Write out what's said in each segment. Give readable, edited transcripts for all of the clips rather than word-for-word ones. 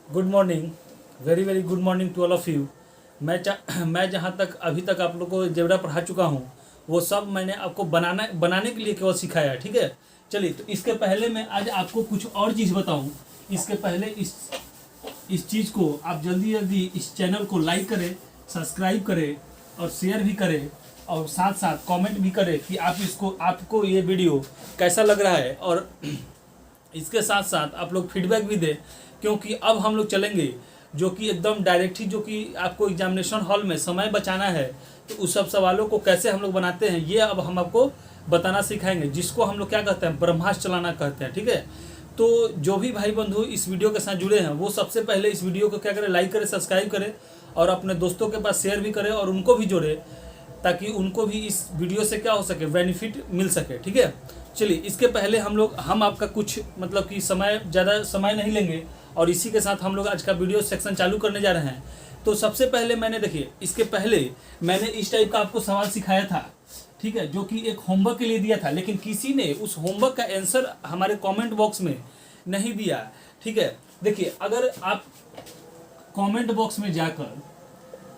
Good morning, very very good morning to all of you. मैं जहाँ तक अभी तक आप लोग को जेवरा पढ़ा चुका हूँ वो सब मैंने आपको बनाने के लिए केवल सिखाया है। ठीक है, चलिए। तो इसके पहले मैं आज आपको कुछ और चीज़ बताऊँ। इसके पहले इस चीज़ को आप जल्दी जल्दी इस चैनल को लाइक करें, सब्सक्राइब करें और शेयर भी करें, और साथ साथ कमेंट भी करें कि आपको ये वीडियो कैसा लग रहा है। और इसके साथ साथ आप लोग फीडबैक भी दें, क्योंकि अब हम लोग चलेंगे जो कि एकदम डायरेक्ट ही, जो कि आपको एग्जामिनेशन हॉल में समय बचाना है, तो उस सब सवालों को कैसे हम लोग बनाते हैं ये अब हम आपको बताना सिखाएंगे, जिसको हम लोग क्या कहते हैं, ब्रह्मास्त्र चलाना कहते हैं। ठीक है, तो जो भी भाई बंधु इस वीडियो के साथ जुड़े हैं वो सबसे पहले इस वीडियो को क्या करें, लाइक करें, सब्सक्राइब करें और अपने दोस्तों के पास शेयर भी करें और उनको भी जोड़े, ताकि उनको भी इस वीडियो से क्या हो सके, बेनिफिट मिल सके। ठीक है, चलिए। इसके पहले हम आपका कुछ मतलब कि ज़्यादा समय नहीं लेंगे और इसी के साथ हम लोग आज का वीडियो सेक्शन चालू करने जा रहे हैं। तो सबसे पहले मैंने देखिए, इसके पहले मैंने इस टाइप का आपको सवाल सिखाया था। ठीक है, जो कि एक होमवर्क के लिए दिया था, लेकिन किसी ने उस होमवर्क का आंसर हमारे कमेंट बॉक्स में नहीं दिया। ठीक है, देखिए, अगर आप कमेंट बॉक्स में जाकर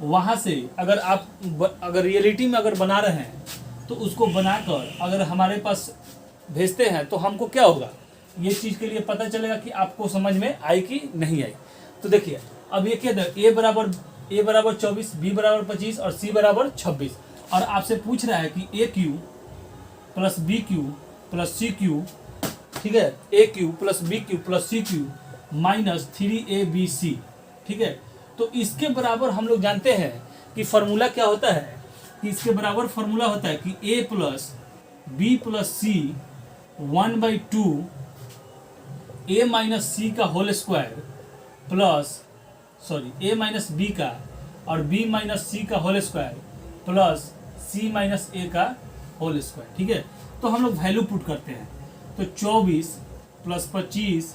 वहाँ से अगर रियलिटी में अगर बना रहे हैं तो उसको बनाकर अगर हमारे पास भेजते हैं तो हमको क्या होगा, ये चीज़ के लिए पता चलेगा कि आपको समझ में आई कि नहीं आई। तो देखिए, अब ये क्या है, ए बराबर 24, बी बराबर 25 और सी बराबर 26, और आपसे पूछ रहा है कि A cube plus B Q plus C cube, ठीक है, A cube plus B Q plus C cube minus 3ab। ठीक है, तो इसके बराबर हम लोग जानते हैं कि फॉर्मूला क्या होता है, कि इसके बराबर फॉर्मूला होता है कि a plus B plus C 1/2 a minus C का whole square plus A minus B का और बी माइनस सी का whole square plus C minus A का होल स्क्वायर। ठीक है, तो हम लोग वैल्यू पुट करते हैं। तो 24 प्लस 25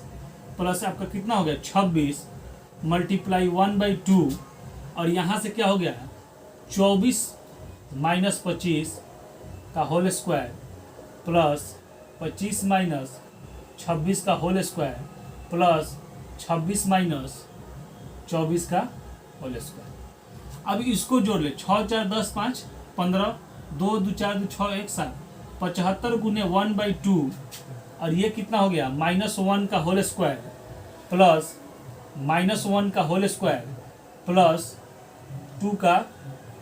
प्लस आपका कितना हो गया 26 मल्टीप्लाई 1/2, और यहाँ से क्या हो गया 24 माइनस 25 का होल स्क्वायर प्लस 25 माइनस 26 का होल स्क्वायर प्लस 26 माइनस 24 का होल स्क्वायर। अब इसको जोड़ ले, 6 4 10 5 15, 2 2 4 2 6 1 7, 75 गुने 1/2, और ये कितना हो गया -1 का होल स्क्वायर प्लस -1 का होल स्क्वायर प्लस 2 का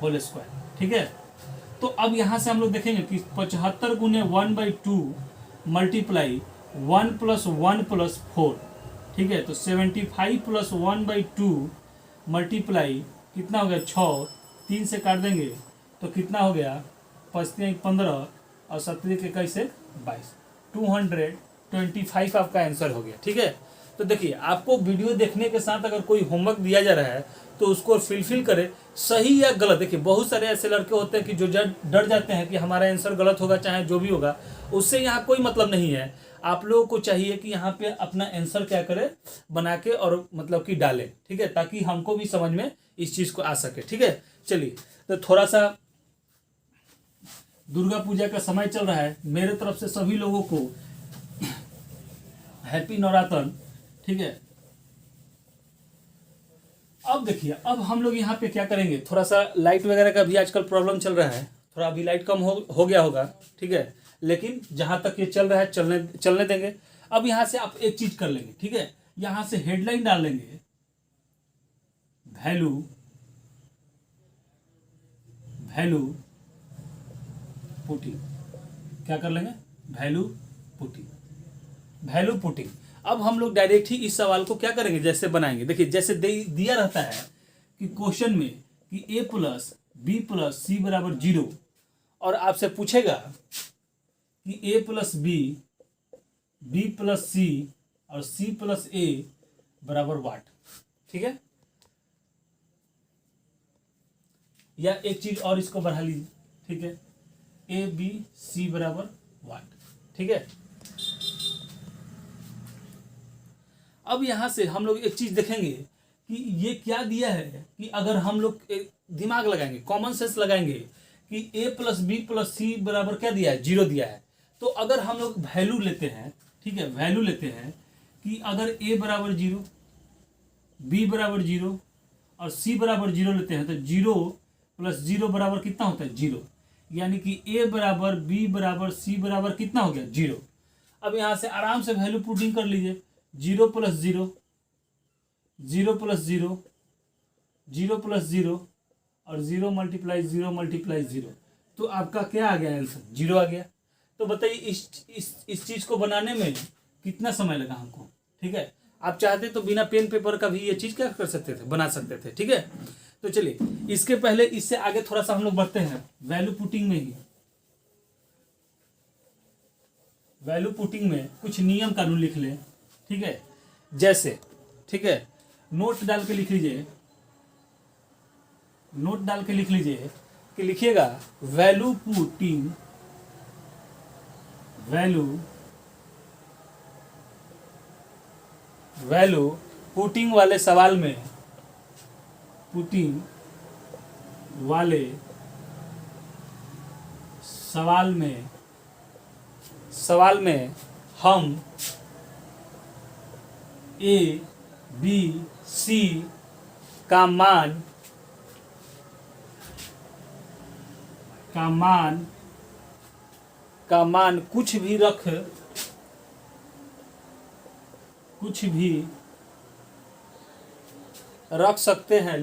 होल स्क्वायर। ठीक है, तो अब यहाँ से हम लोग देखेंगे कि 75 गुने 1/2 मल्टीप्लाई 1 प्लस 1 प्लस 4। ठीक है, तो 75 प्लस 1/2 मल्टीप्लाई कितना हो गया 6, 3 से काट देंगे तो कितना हो गया 5 3 15 और 17 के 21 से 22, 225 आपका आंसर हो गया। ठीक है, तो देखिए, आपको वीडियो देखने के साथ अगर कोई होमवर्क दिया जा रहा है तो उसको फिलफिल करें, सही या गलत। देखिए, बहुत सारे ऐसे लड़के होते हैं कि जो डर जाते हैं कि हमारा आंसर गलत होगा, चाहे जो भी होगा, उससे यहाँ कोई मतलब नहीं है। आप लोगों को चाहिए कि यहाँ पे अपना आंसर क्या करें, बना के और मतलब कि डालें। ठीक है, ताकि हमको भी समझ में इस चीज़ को आ सके। ठीक है, चलिए। तो थोड़ा सा दुर्गा पूजा का समय चल रहा है, मेरे तरफ से सभी लोगों को हैप्पी नवरात्र। ठीक है, अब देखिए, अब हम लोग यहाँ पे क्या करेंगे, थोड़ा सा लाइट वगैरह का भी आजकल प्रॉब्लम चल रहा है, थोड़ा अभी लाइट कम हो गया होगा। ठीक है, लेकिन जहाँ तक ये चल रहा है चलने देंगे। अब यहाँ से आप एक चीज कर लेंगे। ठीक है, यहाँ से हेडलाइन डाल लेंगे, वैल्यू पुटिंग। क्या कर लेंगे, वैल्यू पुटिंग। अब हम लोग डायरेक्ट ही इस सवाल को क्या करेंगे, जैसे बनाएंगे। देखिए, जैसे दिया रहता है कि क्वेश्चन में कि a plus B plus C बराबर 0, और आपसे पूछेगा कि a प्लस बी प्लस सी और सी प्लस ए बराबर वाट। ठीक है, या एक चीज और इसको बढ़ा लीजिए। ठीक है, ए बी सी बराबर वाट। ठीक है, अब यहां से हम लोग एक चीज देखेंगे कि ये क्या दिया है, कि अगर हम लोग दिमाग लगाएंगे, कॉमन सेंस लगाएंगे कि a plus B plus C बराबर क्या दिया है, 0 दिया है। तो अगर हम लोग वैल्यू लेते हैं, ठीक है, वैल्यू लेते हैं कि अगर a बराबर 0, बी बराबर 0 और सी बराबर 0 लेते हैं तो 0 प्लस 0 बराबर कितना होता है 0, यानी कि ए बराबर बी बराबर सी बराबर कितना हो गया 0। अब यहाँ से आराम से वैल्यू पुटिंग कर लीजिए, 0 प्लस 0, 0 प्लस 0, 0 प्लस 0 और 0 मल्टीप्लाई 0 मल्टीप्लाई 0, तो आपका क्या आ गया आंसर 0 आ गया। तो बताइए इस चीज़ को बनाने में कितना समय लगा हमको, ठीक है। आप चाहते तो बिना पेन पेपर का भी ये चीज़ क्या कर सकते थे, बना सकते थे, ठीक है। तो चलिए इसके पहले इससे आगे थोड़ा सा हम लोग बढ़ते हैं वैल्यू पुटिंग में ही। वैल्यू पुटिंग में कुछ नियम कानून लिख लें, ठीक है। जैसे, ठीक है, नोट डाल के लिख लीजिए, नोट डाल के लिख लीजिए कि लिखिएगा वैल्यू पुटिंग, वैल्यू पुटिंग वाले सवाल में, पुटिंग वाले सवाल में हम ए बी सी का मान कुछ भी रख सकते हैं,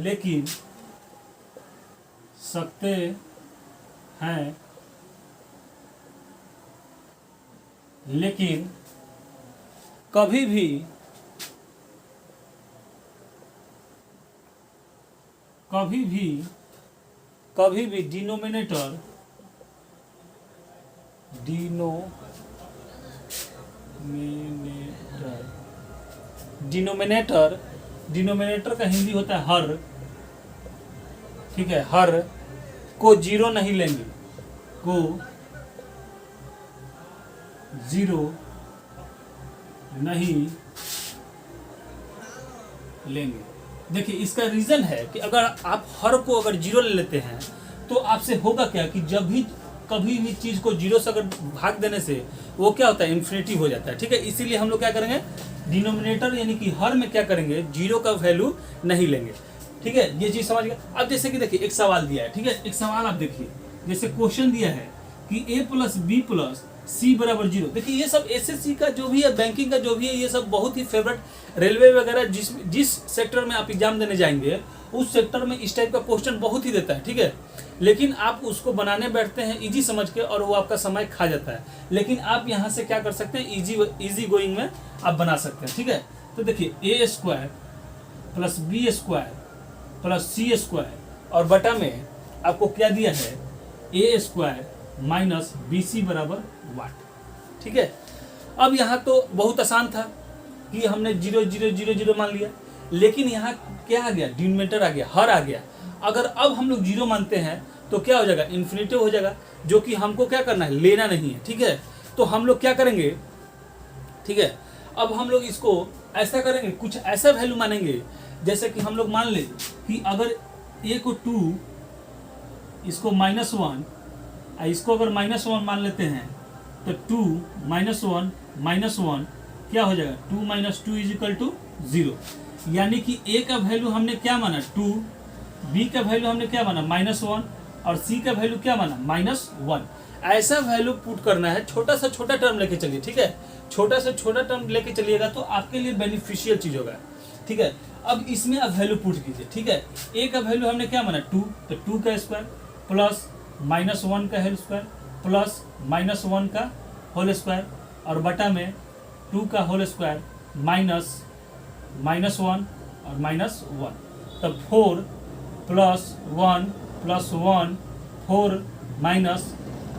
लेकिन कभी भी डिनोमिनेटर का हिंदी होता है हर, ठीक है, हर को 0 नहीं लेंगे, को 0 नहीं लेंगे। देखिए इसका रीजन है कि अगर आप हर को अगर 0 ले लेते हैं तो आपसे होगा क्या कि जब भी कभी भी चीज को 0 से अगर भाग देने से वो क्या होता है इन्फिनिटी हो जाता है, ठीक है। इसीलिए हम लोग क्या करेंगे डिनोमिनेटर यानी कि हर में क्या करेंगे 0 का वैल्यू नहीं लेंगे, ठीक है। ये चीज समझ गए। अब जैसे कि देखिए एक सवाल दिया है, ठीक है, एक सवाल आप देखिए, जैसे क्वेश्चन दिया है कि a plus B plus C बराबर 0। देखिए ये सब एसएससी का जो भी है, बैंकिंग का जो भी है, ये सब बहुत ही फेवरेट, रेलवे वगैरह जिस सेक्टर में आप एग्जाम देने जाएंगे उस सेक्टर में इस टाइप का क्वेश्चन बहुत ही देता है, ठीक है। लेकिन आप उसको बनाने बैठते हैं इजी समझ के और वो आपका समय खा जाता है। लेकिन आप यहाँ से क्या कर सकते हैं, इजी गोइंग में आप बना सकते हैं, ठीक है। तो देखिए A square plus B square plus C square और बटा में आपको क्या दिया है A square minus B C बराबर 1, ठीक है। अब यहाँ तो बहुत आसान था कि हमने 0 0 0 0 मान लिया, लेकिन यहाँ क्या आ गया डिनोमिनेटर आ गया, हर आ गया। अगर अब हम लोग 0 मानते हैं तो क्या हो जाएगा इन्फिनिटी हो जाएगा, जो कि हमको क्या करना है लेना नहीं है, ठीक है। तो हम लोग क्या करेंगे, ठीक है, अब हम लोग इसको ऐसा करेंगे, कुछ ऐसा वैल्यू मानेंगे जैसे कि हम लोग मान ले कि अगर a को 2, इसको -1, इसको अगर -1 मान लेते हैं तो 2 -1 -1 क्या हो जाएगा 2 - 2 = 0, यानी कि a का वैल्यू हमने क्या माना 2, b का वैल्यू हमने क्या माना -1 और c का वैल्यू क्या माना -1। ऐसा वैल्यू पुट करना है, छोटा सा छोटा टर्म लेके चलिए, ठीक है, छोटा से छोटा टर्म लेके चलिएगा तो आपके लिए बेनिफिशियल चीज होगा, ठीक है। अब इसमें आप वैल्यू पुट कीजिए, ठीक है। a का वैल्यू हमने क्या माना 2, तो 2 का स्क्वायर प्लस -1 का होल स्क्वायर प्लस -1 का होल स्क्वायर और बटा में 2 का होल स्क्वायर माइनस -1 और -1, तब 4 + 1 + 1 4 माइनस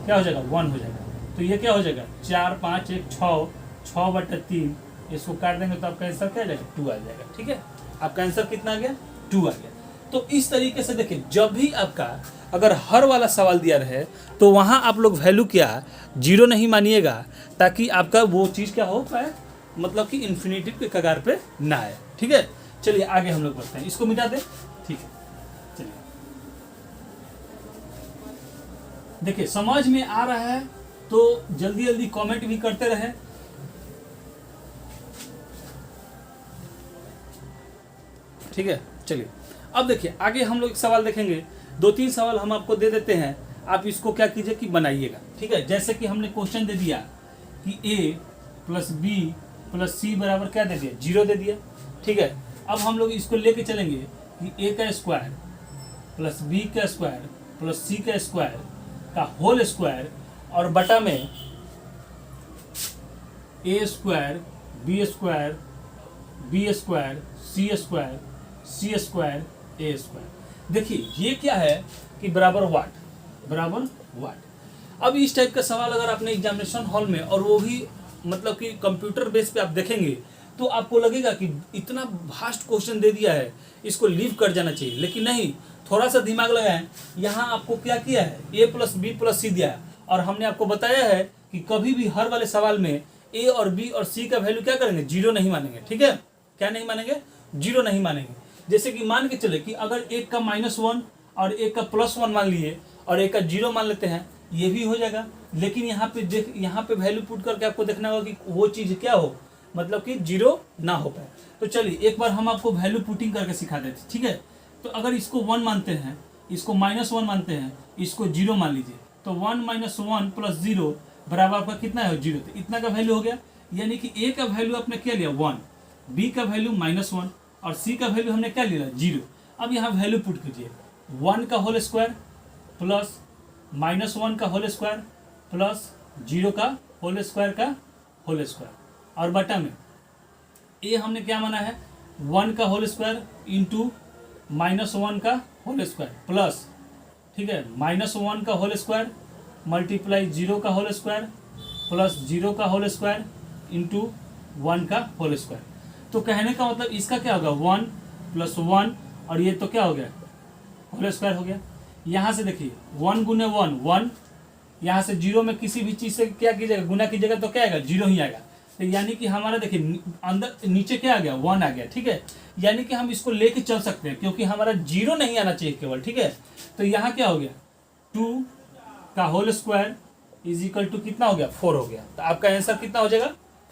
क्या हो जाएगा 1 हो जाएगा। तो ये क्या हो जाएगा 4 5 1 6 6/3, इसको काट देंगे तो आपका आंसर क्या आ जाएगा 2 आ जाएगा, ठीक है। आपका आंसर कितना आ गया 2 आ गया। तो इस तरीके से देखिए जब भी आपका अगर हर वाला सवाल दिया रहे तो वहाँ आप लोग वैल्यू क्या 0 नहीं मानिएगा, ताकि आपका वो चीज़ क्या हो पाए, मतलब कि इन्फिनिटी के कगार पे ना आए, ठीक है। चलिए आगे हम लोग बढ़ते हैं, इसको मिटा दें, ठीक है। चलिए देखिए समझ में आ रहा है तो जल्दी जल्दी कमेंट भी करते रहे। ठीक है। चलिए अब देखिए आगे हम लोग एक सवाल देखेंगे, 2-3 सवाल हम आपको दे देते हैं, आप इसको क्या कीजिए कि बनाइएगा, ठीक है। जैसे कि हमने क्वेश्चन दे दिया कि a plus B plus C बराबर क्या दे दिया, 0 दे दिया, ठीक है। अब हम लोग इसको लेके चलेंगे कि a का स्क्वायर प्लस बी का स्क्वायर प्लस सी का स्क्वायर का होल स्क्वायर और बटा में a square b square b square c square c square a square. देखिए ये क्या है कि बराबर वाट। अब इस टाइप का सवाल अगर आपने एग्जामिनेशन हॉल में, और वो भी मतलब कि कंप्यूटर बेस पे आप देखेंगे तो आपको लगेगा कि इतना वास्ट क्वेश्चन दे दिया है, इसको लीव कर जाना चाहिए, लेकिन नहीं, थोड़ा सा दिमाग लगाएं। यहाँ आपको क्या किया है, ए प्लस बी प्लस सी दिया है, और हमने आपको बताया है कि कभी भी हर वाले सवाल में ए और बी और सी का वैल्यू क्या करेंगे, 0 नहीं मानेंगे, ठीक है। क्या नहीं मानेंगे, 0 नहीं मानेंगे। जैसे कि मान के चले कि अगर एक का -1 और एक का +1 मान लिए और एक का 0 मान लेते हैं, ये भी हो जाएगा। लेकिन यहाँ पे वैल्यू पुट करके आपको देखना होगा कि वो चीज़ क्या हो, मतलब कि 0 ना हो पाए। तो चलिए एक बार हम आपको वैल्यू पुटिंग करके सिखा देते, ठीक है। तो अगर इसको 1 मानते हैं, इसको -1 मानते हैं, इसको 0 मान लीजिए, तो 1 - 1 + 0 बराबर आपका कितना है, 0। तो इतना का वैल्यू हो गया, यानी कि ए का वैल्यू आपने क्या लिया 1, बी का वैल्यू -1 और सी का वैल्यू हमने क्या लिया 0। अब यहाँ वैल्यू पुट कीजिए, 1 का होल स्क्वायर प्लस -1 का होल स्क्वायर प्लस 0 का होल स्क्वायर का होल स्क्वायर, और बटा में ए हमने क्या माना है 1 का होल स्क्वायर इंटू -1 का होल स्क्वायर प्लस, ठीक है, -1 का होल स्क्वायर मल्टीप्लाई 0 का होल स्क्वायर प्लस 0 का होल स्क्वायर इंटू 1 का होल स्क्वायर। तो कहने का मतलब इसका क्या होगा 1 + 1, और ये तो क्या हो गया होल स्क्वायर हो गया। यहाँ से देखिए 1 × 1 1, यहाँ से 0 में किसी भी चीज़ से क्या कीजिएगा, गुना कीजिएगा तो क्या आएगा 0 ही आएगा। तो यानी कि हमारा देखिए अंदर नीचे क्या आ गया 1 आ गया, ठीक है। यानी कि हम इसको लेके चल सकते हैं क्योंकि हमारा 0 नहीं आना चाहिए केवल, ठीक है। तो यहाँ क्या हो गया 2 का होल स्क्वायर = कितना हो गया 4 हो गया। तो आपका आंसर कितना हो जाएगा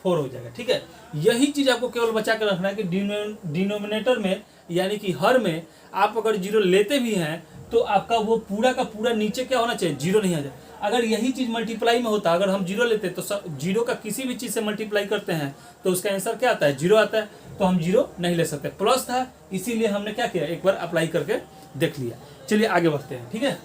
4 हो जाएगा, ठीक है। यही चीज़ आपको केवल बचा के रखना है कि डिनोमिनेटर में यानी कि हर में आप अगर 0 लेते भी हैं तो आपका वो पूरा का पूरा नीचे क्या होना चाहिए 0 नहीं आ जाए। अगर यही चीज़ मल्टीप्लाई में होता, अगर हम 0 लेते तो 0 का किसी भी चीज़ से मल्टीप्लाई करते हैं तो उसका आंसर क्या आता है 0 आता है, तो हम 0 नहीं ले सकते। प्लस था इसीलिए हमने क्या किया एक बार अप्लाई करके देख लिया। चलिए आगे बढ़ते हैं, ठीक है।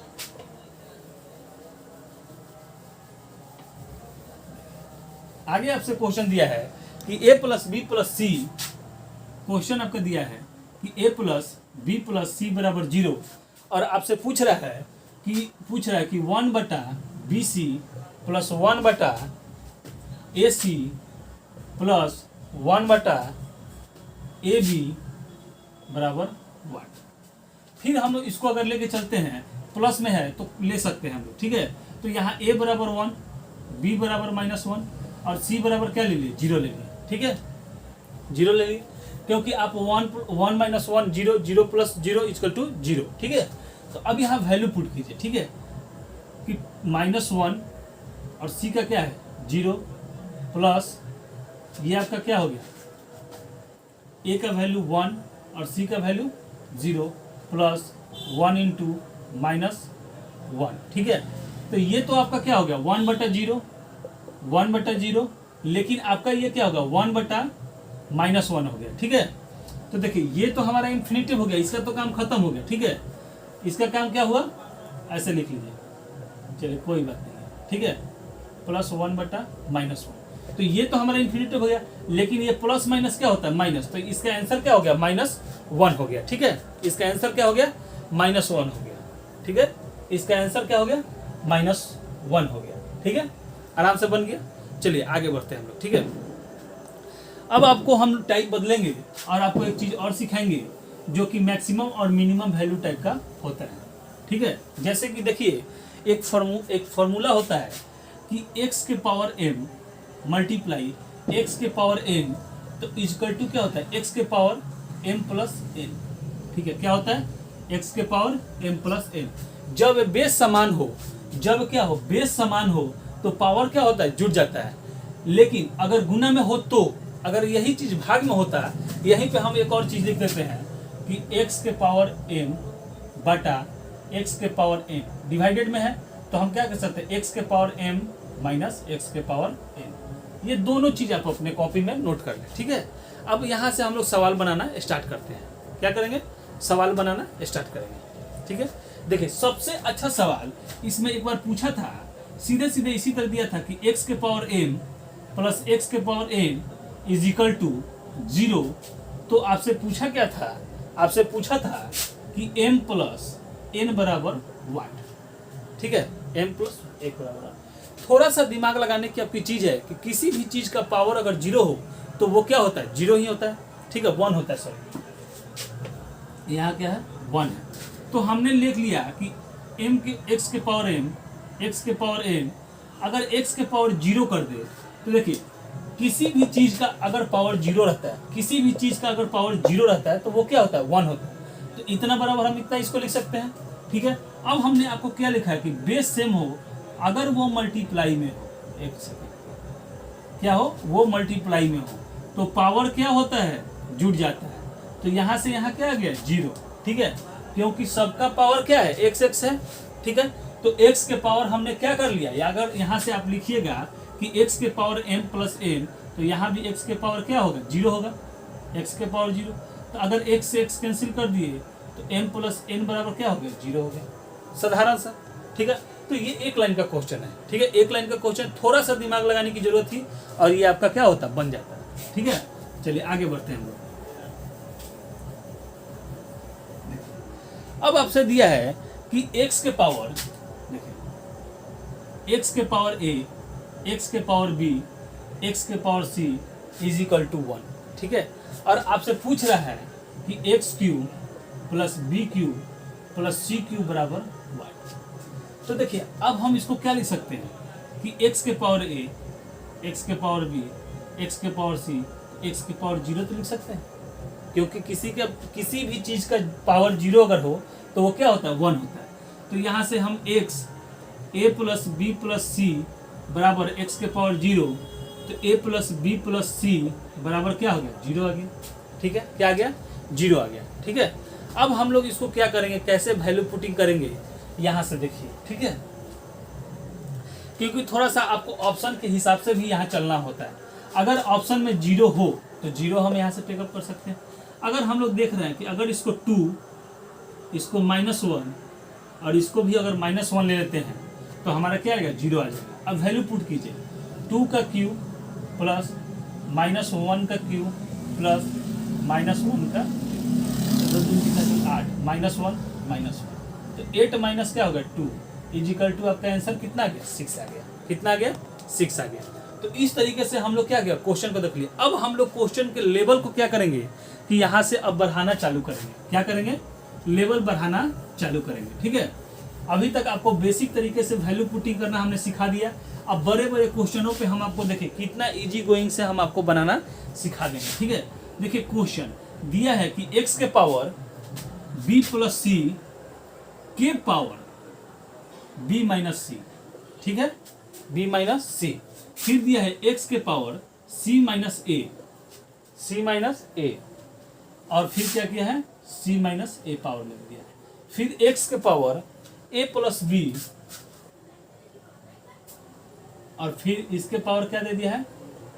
आगे आपसे क्वेश्चन दिया है कि a + b + c, क्वेश्चन आपका दिया है कि a + b + c = 0, और आपसे पूछ रहा है कि 1/bc + 1/ac + 1/ab = 1। फिर हम लोग इसको अगर लेके चलते हैं, प्लस में है तो ले सकते हैं हम लोग, ठीक है। तो यहाँ a = 1, b = -1 और c बराबर क्या ले लिए 0 ले लिए, ठीक है। 0 ले लिए क्योंकि आप 1 - 1 0 0 + 0 = 0, ठीक है। तो अब यहाँ वैल्यू पुट कीजिए, ठीक है, कि -1 और c का क्या है 0 प्लस ये आपका क्या हो गया a का वैल्यू 1 और c का वैल्यू 0 प्लस 1 × -1, ठीक है। तो ये तो आपका क्या हो गया 1/0 1/0, लेकिन आपका ये क्या होगा 1/-1 हो गया, ठीक है। तो देखिए ये तो हमारा इन्फिनिटिव हो गया, इसका तो काम खत्म हो गया, ठीक है। इसका काम क्या हुआ ऐसे लिख लीजिए, चलिए कोई बात नहीं, ठीक है, +1/-1। तो ये तो हमारा इन्फिनिटिव हो गया, लेकिन ये प्लस माइनस क्या होता है माइनस, तो इसका आंसर क्या हो गया -1 हो गया, ठीक है। इसका आंसर क्या हो गया -1 हो गया, ठीक है। इसका आंसर क्या हो गया -1 हो गया, ठीक है, आराम से बन गया। चलिए आगे बढ़ते हैं हम लोग, ठीक है। अब आपको हम टाइप बदलेंगे और आपको एक चीज़ और सिखाएंगे जो कि मैक्सिमम और मिनिमम वैल्यू टाइप का होता है, ठीक है। जैसे कि देखिए एक फॉर्मूला होता है कि x के पावर m मल्टीप्लाई x के पावर n, तो = क्या होता है x के पावर m + n, ठीक है। क्या होता है x के पावर m + n। जब बेस समान हो, जब क्या हो बेस समान हो तो पावर क्या होता है जुड़ जाता है, लेकिन अगर गुना में हो तो, अगर यही चीज़ भाग में होता है, यहीं पे हम एक और चीज़ लिख देते हैं कि x के पावर m बटा x के पावर m डिवाइडेड में है, तो हम क्या कर सकते हैं, x के पावर m माइनस x के पावर m। ये दोनों चीज़ आप अपने कॉपी में नोट कर लें, ठीक है। अब यहाँ से हम लोग सवाल बनाना स्टार्ट करते हैं। क्या करेंगे, सवाल बनाना स्टार्ट करेंगे, ठीक है। देखिए सबसे अच्छा सवाल इसमें एक बार पूछा था, सीधे सीधे इसी तरह दिया था कि x के पावर m प्लस x के power n is equal to 0। तो आपसे पूछा क्या था, आपसे पूछा था कि m प्लस n बराबर वाट, ठीक है, m प्लस 1 बराबर। थोड़ा सा दिमाग लगाने की आपकी चीज़ है कि किसी भी चीज़ का पावर अगर 0 हो तो वो क्या होता है, 0 ही होता है, ठीक है, 1 होता है, सॉरी यहाँ क्या है, 1 है। तो हमने लिख लिया कि m के x के पावर m, x के पावर m अगर x के पावर 0 कर दे तो देखिए किसी भी चीज़ का अगर पावर 0 रहता है, किसी भी चीज़ का अगर पावर 0 रहता है तो वो क्या होता है, 1 होता है। तो इतना बराबर हम इतना इसको लिख सकते हैं, ठीक है। अब हमने आपको क्या लिखा है कि बेस सेम हो अगर वो मल्टीप्लाई में हो, एक सेकेंड, क्या हो, वो मल्टीप्लाई में हो तो पावर क्या होता है, जुड़ जाता है। तो यहाँ से यहाँ क्या आ गया, 0, ठीक है, क्योंकि सबका पावर क्या है, x है, ठीक है। तो x के पावर हमने क्या कर लिया, या अगर यहाँ से आप लिखिएगा कि x के पावर m प्लस n, तो यहाँ भी x के पावर क्या होगा, 0 होगा, x के पावर 0। तो अगर x से x कैंसिल कर दिए तो m प्लस n बराबर क्या हो गया, 0 हो गया, साधारण सा, ठीक है। तो ये एक लाइन का क्वेश्चन है, ठीक है, एक लाइन का क्वेश्चन, थोड़ा सा दिमाग लगाने की जरूरत थी और ये आपका क्या होता, बन जाता है, ठीक है। चलिए आगे बढ़ते हैं हम लोग। अब आपसे दिया है कि x के पावर, देखिए x के पावर a, x के पावर b, x के power c is equal to 1, ठीक है। और आपसे पूछ रहा है कि x q plus B Q plus सी क्यू बराबर वाई। तो देखिए अब हम इसको क्या लिख सकते हैं कि x के पावर a, x के पावर b, x के पावर c, x के पावर 0 तो लिख सकते हैं, क्योंकि किसी भी चीज़ का पावर 0 अगर हो तो वो क्या होता है, 1 होता है। तो यहाँ से हम x a plus B plus C बराबर x के पावर 0, तो a plus B plus C बराबर क्या हो गया, 0 आ गया, ठीक है, क्या आ गया, 0 आ गया, ठीक है। अब हम लोग इसको क्या करेंगे, कैसे वैल्यू पुटिंग करेंगे, यहाँ से देखिए, ठीक है, क्योंकि थोड़ा सा आपको ऑप्शन के हिसाब से भी यहाँ चलना होता है। अगर ऑप्शन में 0 हो तो 0 हम यहाँ से टेकअप कर सकते हैं। अगर हम लोग देख रहे हैं कि अगर इसको 2, इसको -1 और इसको भी अगर -1 ले लेते हैं तो हमारा क्या आएगा, 0 आ जाएगा। अब वैल्यू पुट कीजिए, 2 का क्यूब प्लस -1 का क्यूब प्लस -1 का 8 -1 तो 8 माइनस क्या होगा, 2 इजिकल टू आपका आंसर कितना आ गया, 6 आ गया, कितना आ गया, 6 आ गया। तो इस तरीके से हम लोग क्या किया, क्वेश्चन को देख लिया। अब हम लोग क्वेश्चन के लेवल को क्या करेंगे कि यहाँ से अब बढ़ाना चालू करेंगे, क्या करेंगे, लेवल बढ़ाना चालू करेंगे, ठीक है। अभी तक आपको बेसिक तरीके से वैल्यू पुटिंग करना हमने सिखा दिया। अब बड़े बड़े क्वेश्चनों पे हम आपको देखिए कितना इजी गोइंग से हम आपको बनाना सिखा देंगे, ठीक है। देखिए क्वेश्चन दिया है कि x के पावर b प्लस सी के पावर b माइनस सी, ठीक है, b माइनस सी। फिर दिया है x के पावर c माइनस ए, c माइनस ए, और फिर क्या किया है, c माइनस ए पावर में दिया है। फिर x के पावर a प्लस बी, और फिर इसके पावर क्या दे दिया है,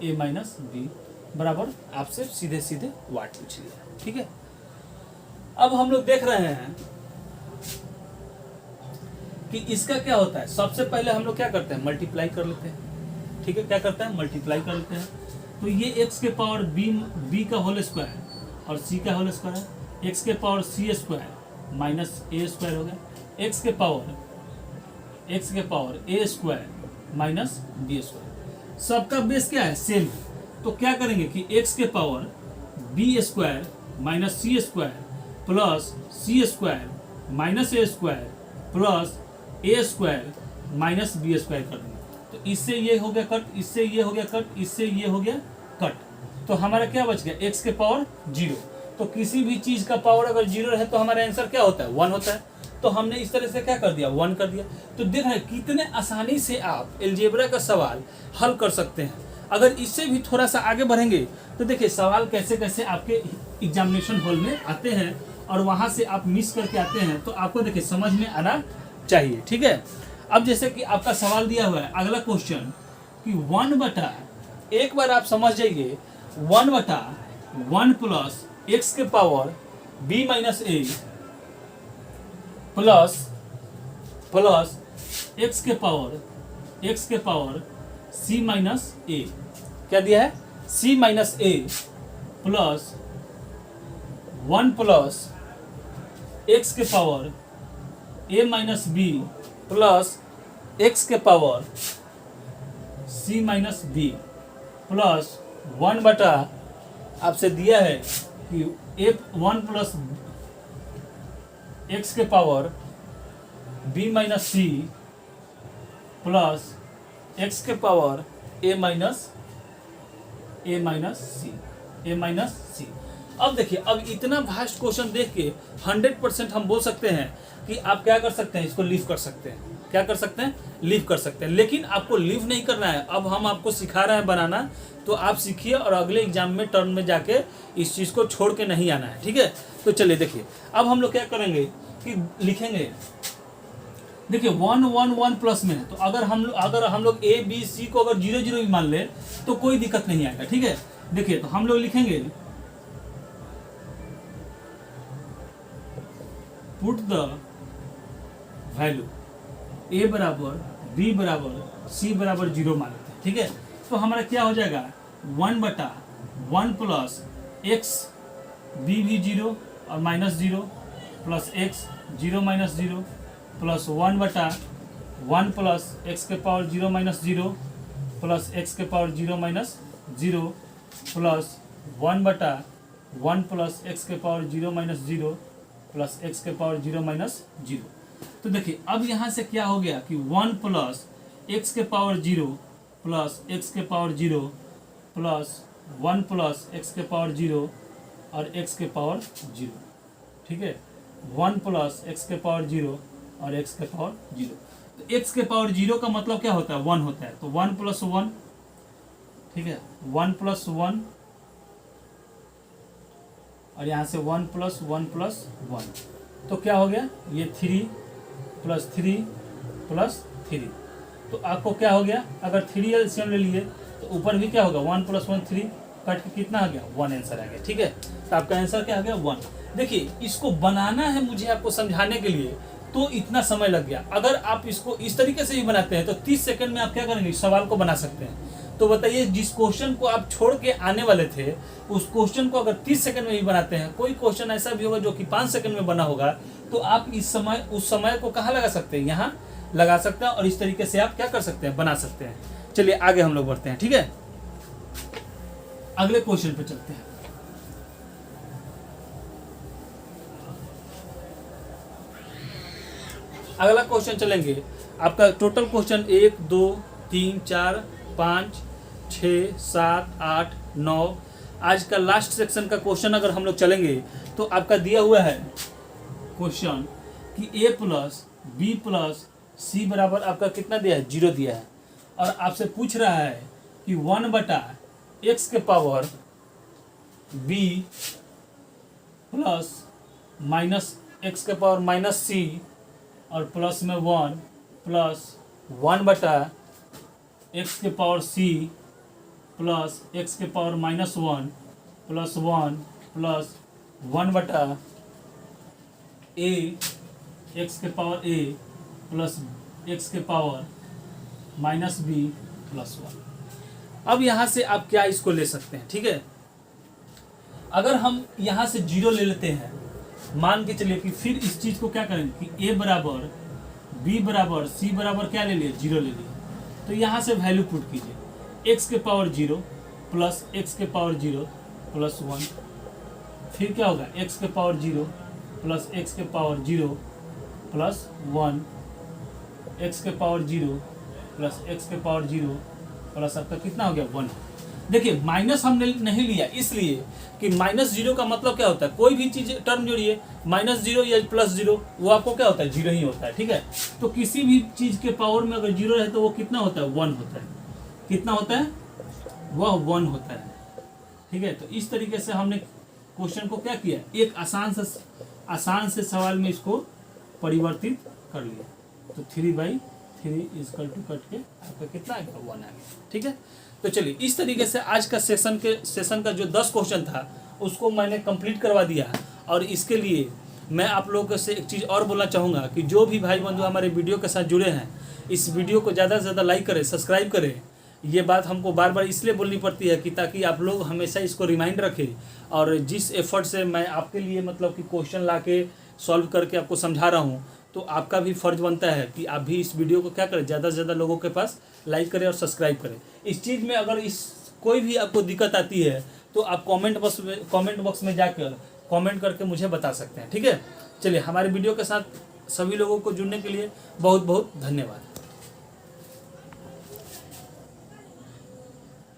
a माइनस बी बराबर, आपसे सीधे सीधे वाट पूछ लिया, ठीक है। अब हम लोग देख रहे हैं कि इसका क्या होता है। सबसे पहले हम लोग क्या करते हैं, मल्टीप्लाई कर लेते हैं, ठीक है, क्या करते हैं, मल्टीप्लाई कर लेते हैं। तो ये x के पावर b का होल स्क्वायर और c का होल स्क्वायर है, x के power c square minus a square हो गया, x के power a square minus b square. सबका बेस क्या है, सेम है। तो क्या करेंगे कि x के power b square minus c square plus c square minus a square plus a square minus b square कर देंगे। तो इससे ये हो गया कट, इससे ये हो गया कट, इससे ये हो गया कट। तो हमारा क्या बच गया, x के पावर 0। तो किसी भी चीज़ का पावर अगर 0 रहे तो हमारा आंसर क्या होता है, 1 होता है। तो हमने इस तरह से क्या कर दिया, 1 कर दिया। तो देख रहे हैं कितने आसानी से आप अलजेब्रा का सवाल हल कर सकते हैं। अगर इससे भी थोड़ा सा आगे बढ़ेंगे तो देखिए सवाल कैसे कैसे आपके एग्जामिनेशन हॉल में आते हैं और वहाँ से आप मिस करके आते हैं तो आपको देखिए समझ में आना चाहिए, ठीक है। अब जैसे कि आपका सवाल दिया हुआ है अगला क्वेश्चन कि 1/, एक बार आप समझ जाइए 1/1 प्लस एक्स के power b minus A plus X के पावर c माइनस ए, क्या दिया है c minus A plus 1 plus X के power a minus B plus X के power c minus B plus 1/, आपसे दिया है कि 1 प्लस एक्स के power b minus C plus X के पावर a माइनस सी। अब देखिए, अब इतना भास्ट क्वेश्चन देख के 100% हम बोल सकते हैं कि आप क्या कर सकते हैं, इसको लीव कर सकते हैं। क्या कर सकते हैं? लीव कर सकते हैं। लेकिन आपको लीव नहीं करना है, अब हम आपको सिखा रहे हैं बनाना, तो आप सीखिए और अगले एग्जाम में टर्म में जाके इस चीज़ को छोड़ के नहीं आना है, ठीक है। तो चलिए देखिए, अब हम लोग क्या करेंगे कि लिखेंगे, देखिए 1 1 1 प्लस में है, तो अगर हम लोग ए बी सी को अगर 0 0 भी मान ले तो कोई दिक्कत नहीं आएगा, ठीक है। देखिए तो हम लोग लिखेंगे पुट द वैल्यू ए बराबर बी बराबर सी बराबर 0 मान लेते हैं, ठीक है। तो हमारा क्या हो जाएगा 1/1 प्लस एक्स बी भी 0 और minus 0 plus x 0 minus 0 plus 1/1 plus X के पावर 0 माइनस 0 प्लस एक्स के power 0 minus 0 plus 1/1 plus X के पावर 0 माइनस 0 प्लस एक्स के पावर 0 माइनस 0। तो देखिए अब यहाँ से क्या हो गया कि 1 प्लस एक्स के पावर 0 प्लस एक्स के पावर 0 प्लस 1 प्लस एक्स के पावर 0 और एक्स के पावर 0, ठीक है। 1 प्लस एक्स के पावर 0 और एक्स के पावर 0। तो एक्स के पावर 0 का मतलब क्या होता है? 1 होता है। तो 1 प्लस 1, ठीक है, 1 प्लस 1 और यहाँ से 1 प्लस 1 प्लस 1, तो क्या हो गया ये 3 प्लस 3 प्लस 3। तो आपको क्या हो गया, अगर 3 एलसीएम ले लिए तो ऊपर भी क्या होगा 1 प्लस 1 3, कट के कितना आ गया 1 आंसर आ गया, ठीक है। तो आपका आंसर क्या आ गया 1। देखिए इसको बनाना है मुझे आपको समझाने के लिए, तो इतना समय लग गया। अगर आप इसको इस तरीके से भी बनाते हैं तो 30 सेकंड में आप क्या करेंगे, सवाल को बना सकते हैं। तो बताइए जिस क्वेश्चन को आप छोड़ के आने वाले थे उस क्वेश्चन को अगर 30 सेकंड में भी बनाते हैं, कोई क्वेश्चन ऐसा भी होगा जो कि 5 सेकंड में बना होगा, तो आप उस समय को कहाँ लगा सकते हैं, यहाँ लगा सकते हैं। और इस तरीके से आप क्या कर सकते हैं, बना सकते हैं। चलिए आगे हम लोग बढ़ते हैं, ठीक है। अगले क्वेश्चन पे चलते हैं। अगला क्वेश्चन चलेंगे, आपका टोटल क्वेश्चन 1 2 3 4 5 6 7 8 9, आज का लास्ट सेक्शन का क्वेश्चन अगर हम लोग चलेंगे तो आपका दिया हुआ है क्वेश्चन कि a plus B plus C बराबर आपका कितना दिया है, 0 दिया है। और आपसे पूछ रहा है कि 1/x के power b plus minus x के पावर माइनस सी और प्लस में 1 प्लस 1/x के पावर c प्लस x के power -1 plus 1 plus 1/a x के पावर a प्लस x के पावर -b प्लस 1। अब यहाँ से आप क्या इसको ले सकते हैं, ठीक है। अगर हम यहाँ से 0 ले लेते हैं, मान के चलिए कि फिर इस चीज़ को क्या करेंगे कि a बराबर b बराबर c बराबर क्या ले लिए, 0 ले लिए। तो यहाँ से वैल्यू पुट कीजिए, x के पावर 0 प्लस x के पावर 0 प्लस 1, फिर क्या होगा x के पावर 0 प्लस x के पावर 0 प्लस 1, x के पावर 0 प्लस x के पावर 0 प्लस आपका कितना हो गया 1। देखिए माइनस हमने नहीं लिया इसलिए कि -0 का मतलब क्या होता है, कोई भी चीज़ टर्म जोड़िए -0 या +0 वो आपको क्या होता है 0 ही होता है, ठीक है। तो किसी भी चीज़ के पावर में अगर 0 रहे तो वो कितना होता है 1 होता है। कितना होता है, वह 1 होता है, ठीक है। तो इस तरीके से हमने क्वेश्चन को क्या किया, एक आसान सा आसान से सवाल में इसको परिवर्तित कर लिया। तो 3/3 इजकल टू कट के आपका कितना आएगा 1 आ गया। ठीक है, तो चलिए इस तरीके से आज का सेशन का जो 10 क्वेश्चन था उसको मैंने कंप्लीट करवा दिया। और इसके लिए मैं आप लोगों से एक चीज़ और बोलना चाहूँगा कि जो भी भाई बंधु हमारे वीडियो के साथ जुड़े हैं, इस वीडियो को ज़्यादा से ज़्यादा लाइक करें, सब्सक्राइब करें। ये बात हमको बार बार इसलिए बोलनी पड़ती है कि ताकि आप लोग हमेशा इसको रिमाइंड रखें। और जिस एफर्ट से मैं आपके लिए मतलब कि क्वेश्चन ला के सॉल्व करके आपको समझा रहा हूँ, तो आपका भी फ़र्ज बनता है कि आप भी इस वीडियो को क्या करें, ज़्यादा से ज़्यादा लोगों के पास लाइक करें और सब्सक्राइब करें। इस चीज़ में अगर इस कोई भी आपको दिक्कत आती है तो आप कमेंट बॉक्स में जाकर कमेंट करके मुझे बता सकते हैं। ठीक है, चलिए हमारे वीडियो के साथ सभी लोगों को जुड़ने के लिए बहुत बहुत धन्यवाद।